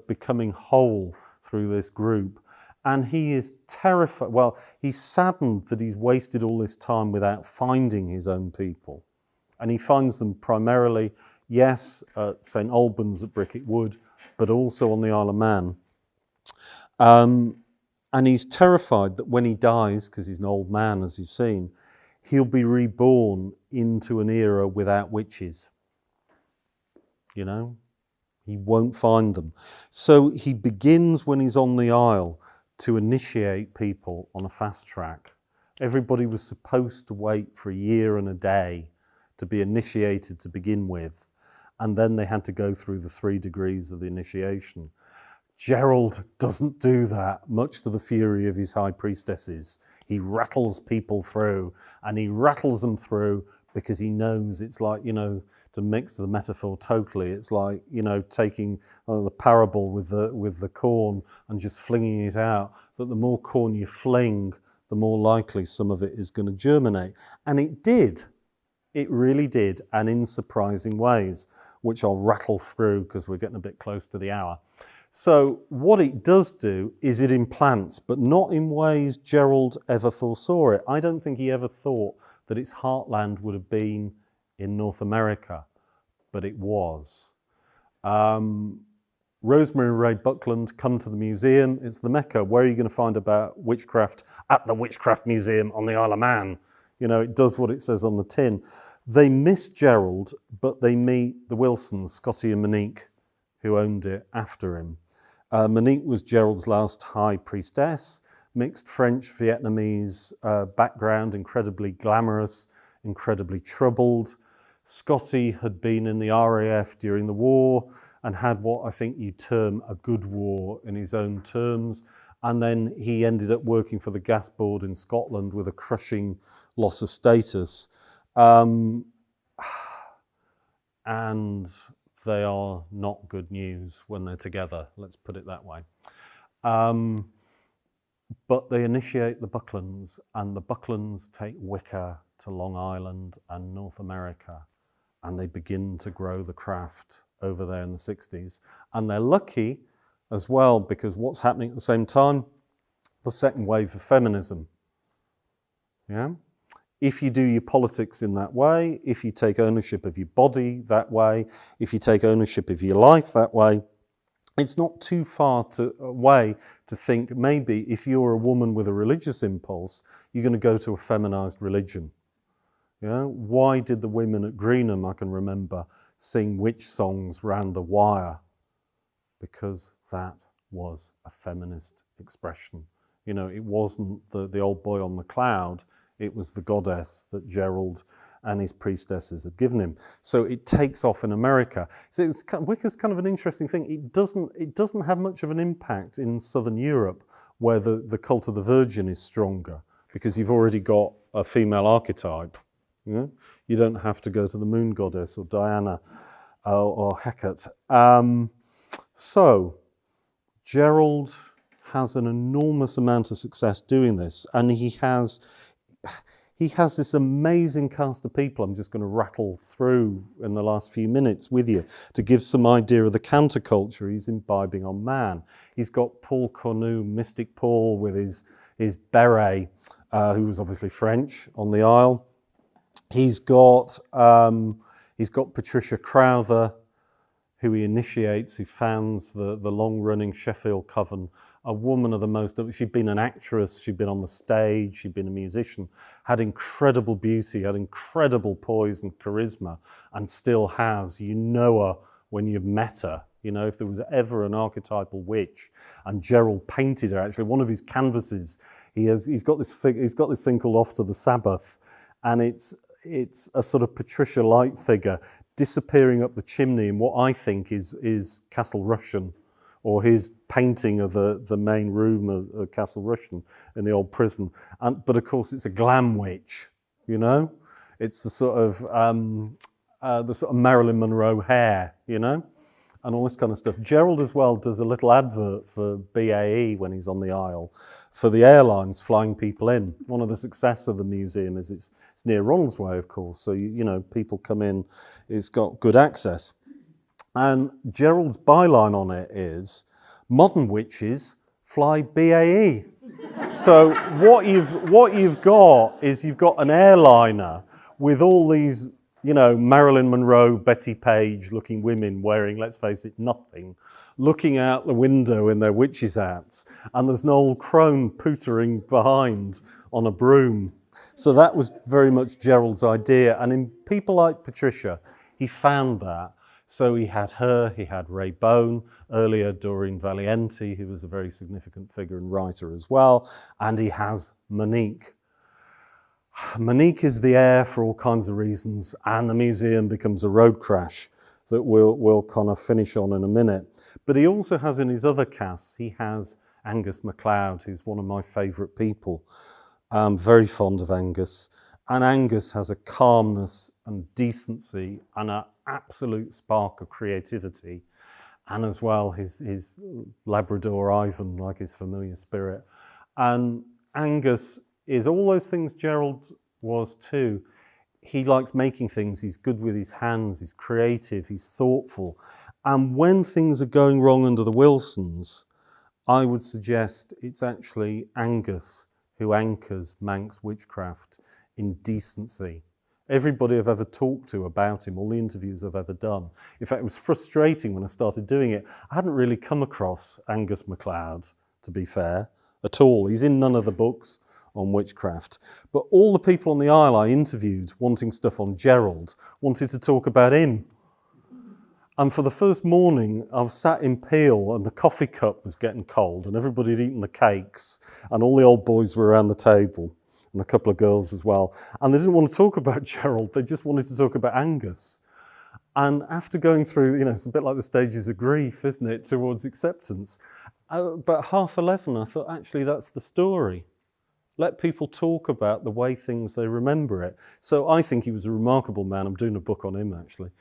becoming whole through this group. And he is terrified, well, he's saddened that he's wasted all this time without finding his own people. And he finds them primarily, yes, at St Albans at Bricket Wood, but also on the Isle of Man. And he's terrified that when he dies, because he's an old man, as you've seen, he'll be reborn into an era without witches. You know? He won't find them. So he begins when he's on the Isle to initiate people on a fast track. Everybody was supposed to wait for a year and a day to be initiated to begin with, and then they had to go through the 3 degrees of the initiation. Gerald doesn't do that, much to the fury of his high priestesses. He rattles people through, and he rattles them through because he knows it's like, you know, to mix the metaphor totally, it's like, you know, taking the parable with the corn and just flinging it out, that the more corn you fling, the more likely some of it is going to germinate. And it did. It really did, and in surprising ways, which I'll rattle through because we're getting a bit close to the hour. So what it does do is it implants, but not in ways Gerald ever foresaw it. I don't think he ever thought that its heartland would have been in North America, but it was. Rosemary and Ray Buckland come to the museum. It's the Mecca. Where are you going to find about witchcraft? At the Witchcraft Museum on the Isle of Man. You know, it does what it says on the tin. They miss Gerald, but they meet the Wilsons, Scotty and Monique, who owned it after him. Monique was Gerald's last high priestess, mixed French-Vietnamese background, incredibly glamorous, incredibly troubled. Scotty had been in the RAF during the war and had what I think you term a good war in his own terms. And then he ended up working for the gas board in Scotland with a crushing loss of status. And they are not good news when they're together, let's put it that way. But they initiate the Bucklands, and the Bucklands take Wicca to Long Island and North America, and they begin to grow the craft over there in the 60s. And they're lucky as well, because what's happening at the same time? The second wave of feminism. Yeah? If you do your politics in that way, if you take ownership of your body that way, if you take ownership of your life that way, it's not too far away to think maybe if you're a woman with a religious impulse, you're going to go to a feminized religion. Yeah? Why did the women at Greenham, I can remember, sing witch songs round the wire? Because that was a feminist expression. You know, it wasn't the old boy on the cloud, it was the goddess that Gerald and his priestesses had given him. So it takes off in America. So Wicca's kind of an interesting thing. It doesn't have much of an impact in Southern Europe, where the cult of the Virgin is stronger, because you've already got a female archetype. You know? You don't have to go to the moon goddess or Diana or Hecate. So Gerald has an enormous amount of success doing this, and he has this amazing cast of people I'm just going to rattle through in the last few minutes with you to give some idea of the counterculture he's imbibing on man. He's got Paul Cornu, Mystic Paul, with his beret, who was obviously French, on the Isle. He's got Patricia Crowther, who he initiates, who founds the long-running Sheffield Coven, a woman of the most. She'd been an actress, she'd been on the stage, she'd been a musician, had incredible beauty, had incredible poise and charisma, and still has. You know her when you've met her. You know, if there was ever an archetypal witch, and Gerald painted her. Actually, one of his canvases, he's got this thing called Off to the Sabbath, and it's a sort of Patricia-like figure disappearing up the chimney in what I think is Castle Rushen, or his painting of the main room of Castle Rushen in the old prison. But of course, it's a glam witch. You know, it's the sort of Marilyn Monroe hair. You know, and all this kind of stuff. Gerald as well does a little advert for BAE when he's on the Isle, for the airlines flying people in. One of the success of the museum is it's near Ronaldsway, of course, so you know, people come in, it's got good access. And Gerald's byline on it is, modern witches fly BAE. So what you've got is you've got an airliner with all these, you know, Marilyn Monroe, Betty Page looking women wearing, let's face it, nothing, looking out the window in their witches' hats, and there's an old crone pootering behind on a broom. So that was very much Gerald's idea, and in people like Patricia, he found that. So he had her, he had Ray Bone, earlier Doreen Valiente, who was a very significant figure and writer as well, and he has Monique. Monique is the heir for all kinds of reasons, and the museum becomes a road crash that we'll kind of finish on in a minute. But he also has in his other casts, he has Angus MacLeod, who's one of my favourite people. I'm very fond of Angus. And Angus has a calmness and decency and an absolute spark of creativity. And as well, his Labrador Ivan, like his familiar spirit. And Angus is all those things Gerald was too. He likes making things, he's good with his hands, he's creative, he's thoughtful. And when things are going wrong under the Wilsons, I would suggest it's actually Angus who anchors Manx witchcraft in decency. Everybody I've ever talked to about him, all the interviews I've ever done. In fact, it was frustrating when I started doing it. I hadn't really come across Angus MacLeod, to be fair, at all. He's in none of the books on witchcraft. But all the people on the Isle I interviewed wanting stuff on Gerald wanted to talk about him. And for the first morning, I was sat in Peel and the coffee cup was getting cold and everybody had eaten the cakes and all the old boys were around the table and a couple of girls as well. And they didn't want to talk about Gerald, they just wanted to talk about Angus. And after going through, you know, it's a bit like the stages of grief, isn't it, towards acceptance. About 11:30, I thought, actually, that's the story. Let people talk about the way things they remember it. So I think he was a remarkable man. I'm doing a book on him, actually.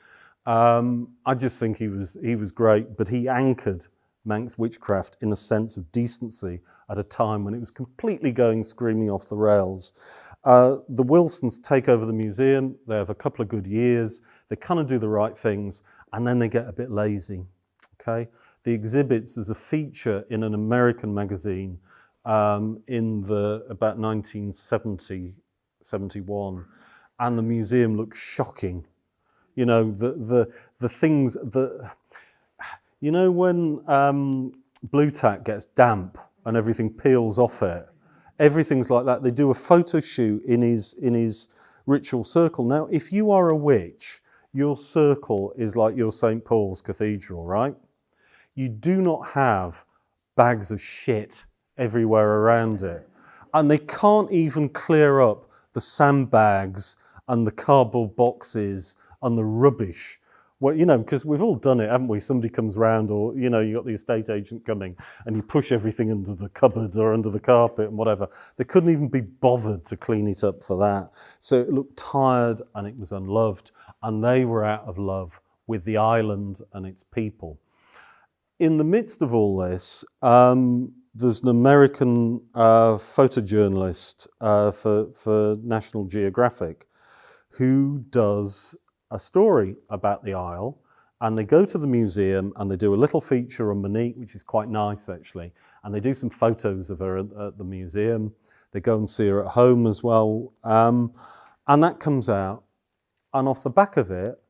I just think he was great, but he anchored Manx witchcraft in a sense of decency at a time when it was completely going screaming off the rails. The Wilsons take over the museum. They have a couple of good years. They kind of do the right things, and then they get a bit lazy. Okay, the exhibits as a feature in an American magazine in about 1970, 71, and the museum looks shocking. You know, the things that, you know, when blue tack gets damp and everything peels off it, everything's like that. They do a photo shoot in his ritual circle. Now, if you are a witch, your circle is like your St. Paul's Cathedral, right? You do not have bags of shit everywhere around it. And they can't even clear up the sandbags and the cardboard boxes and the rubbish. Well, you know, because we've all done it, haven't we? Somebody comes round, or, you know, you got the estate agent coming and you push everything under the cupboards or under the carpet and whatever. They couldn't even be bothered to clean it up for that. So it looked tired and it was unloved, and they were out of love with the island and its people. In the midst of all this, there's an American photojournalist for National Geographic who does a story about the Isle, and they go to the museum and they do a little feature on Monique, which is quite nice actually, and they do some photos of her at the museum. They go and see her at home as well, and that comes out, and off the back of it,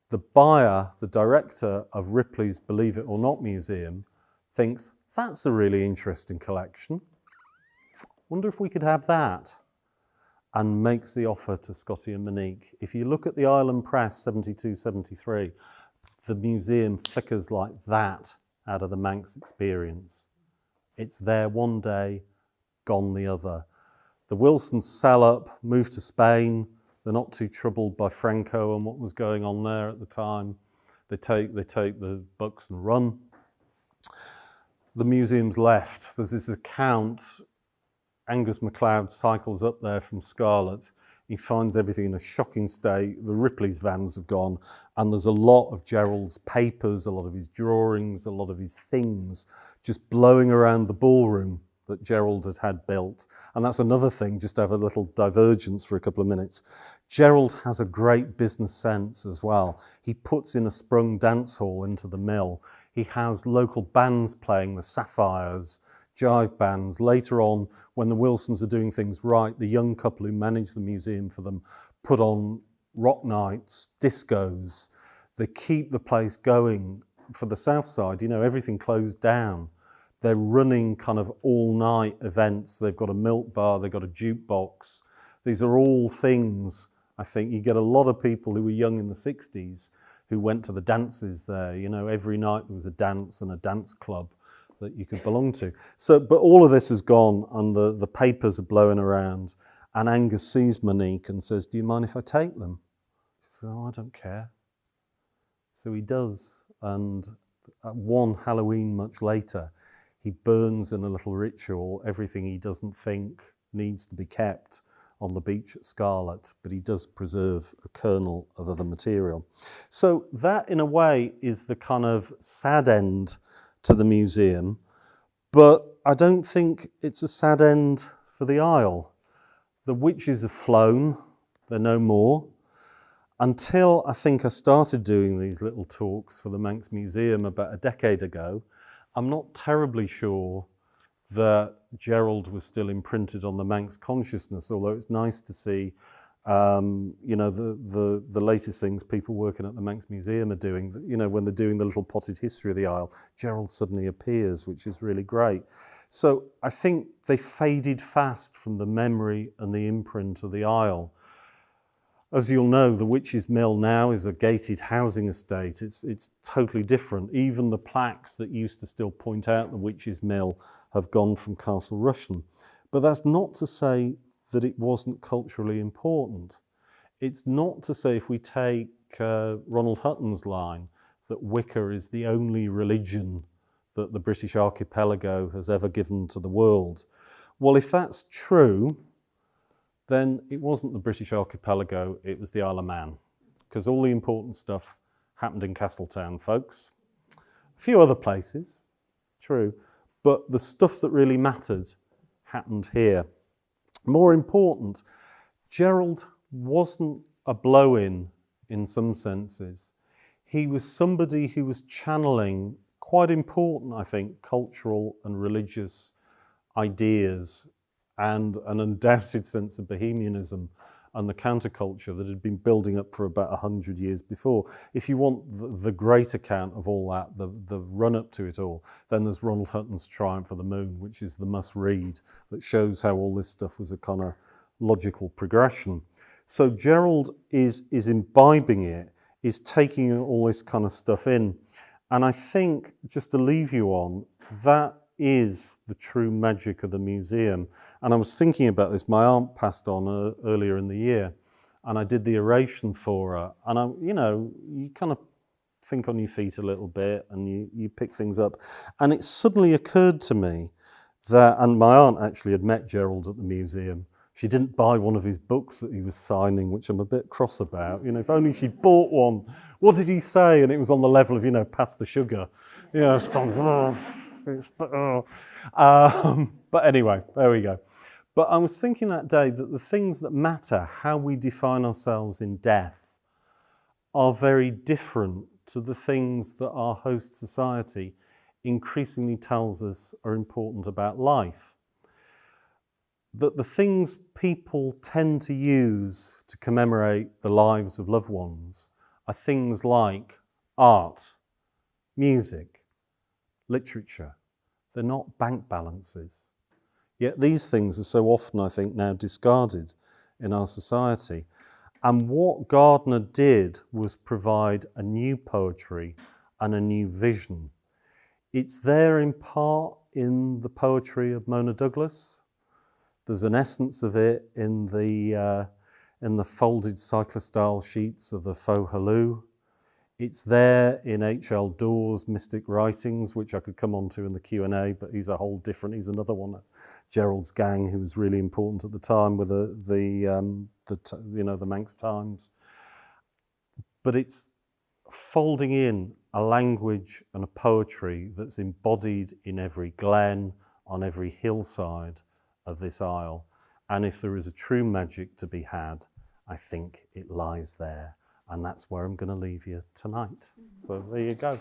the buyer, the director of Ripley's Believe It or Not museum, thinks, that's a really interesting collection. Wonder if we could have that. And makes the offer to Scotty and Monique. If you look at the Island Press 72, 73, the museum flickers like that out of the Manx experience. It's there one day, gone the other. The Wilsons sell up, move to Spain. They're not too troubled by Franco and what was going on there at the time. They take the bucks and run. The museum's left. There's this account. Angus MacLeod cycles up there from Scarlet. He finds everything in a shocking state. The Ripley's vans have gone, and there's a lot of Gerald's papers, a lot of his drawings, a lot of his things just blowing around the ballroom that Gerald had built. And that's another thing, just to have a little divergence for a couple of minutes. Gerald has a great business sense as well. He puts in a sprung dance hall into the mill. He has local bands playing, the Sapphires, jive bands. Later on, when the Wilsons are doing things right, the young couple who manage the museum for them put on rock nights, discos. They keep the place going. For the South Side, you know, everything closed down. They're running kind of all-night events. They've got a milk bar, they've got a jukebox. These are all things, I think, you get a lot of people who were young in the 60s who went to the dances there. You know, every night there was a dance and a dance club that you could belong to. So, but all of this is gone, and the papers are blowing around, and Angus sees Monique and says, do you mind if I take them? She says, oh, I don't care. So he does, and one Halloween much later, he burns in a little ritual everything he doesn't think needs to be kept on the beach at Scarlet, but he does preserve a kernel of other material. So that, in a way, is the kind of sad end to the museum, but I don't think it's a sad end for the Isle. The witches have flown, they're no more. Until I think I started doing these little talks for the Manx Museum about a decade ago, I'm not terribly sure that Gerald was still imprinted on the Manx consciousness, although it's nice to see you know, the latest things people working at the Manx Museum are doing. You know, when they're doing the little potted history of the Isle, Gerald suddenly appears, which is really great. So I think they faded fast from the memory and the imprint of the Isle. As you'll know, the Witches' Mill now is a gated housing estate. It's totally different. Even the plaques that used to still point out the Witches' Mill have gone from Castle Rushen. But that's not to say that it wasn't culturally important. It's not to say, if we take Ronald Hutton's line, that Wicca is the only religion that the British archipelago has ever given to the world. Well, if that's true, then it wasn't the British archipelago, it was the Isle of Man, because all the important stuff happened in Castletown, folks. A few other places, true, but the stuff that really mattered happened here. More important, Gerald wasn't a blow-in some senses. He was somebody who was channeling quite important, I think, cultural and religious ideas and an undoubted sense of bohemianism and the counterculture that had been building up for about 100 years before. If you want the great account of all that, the run-up to it all, then there's Ronald Hutton's Triumph of the Moon, which is the must-read, that shows how all this stuff was a kind of logical progression. So Gerald is imbibing it, is taking all this kind of stuff in. And I think, just to leave you on, that is the true magic of the museum. And I was thinking about this. My aunt passed on earlier in the year, and I did the oration for her. And you kind of think on your feet a little bit, and you pick things up. And it suddenly occurred to me that, and my aunt actually had met Gerald at the museum. She didn't buy one of his books that he was signing, which I'm a bit cross about. If only she'd bought one. What did he say? And it was on the level of, pass the sugar. It's kind of, but anyway, there we go. But I was thinking that day that the things that matter, how we define ourselves in death, are very different to the things that our host society increasingly tells us are important about life. That the things people tend to use to commemorate the lives of loved ones are things like art, music, literature. They're not bank balances. Yet these things are so often, I think, now discarded in our society. And what Gardner did was provide a new poetry and a new vision. It's there in part in the poetry of Mona Douglas. There's an essence of it in the folded cyclostyle sheets of the Faux Hallou. It's there in H.L. Dawes' Mystic Writings, which I could come on to in the Q&A, but he's another one, Gerald's gang, who was really important at the time with the Manx Times. But it's folding in a language and a poetry that's embodied in every glen, on every hillside of this isle. And if there is a true magic to be had, I think it lies there. And that's where I'm going to leave you tonight. So there you go.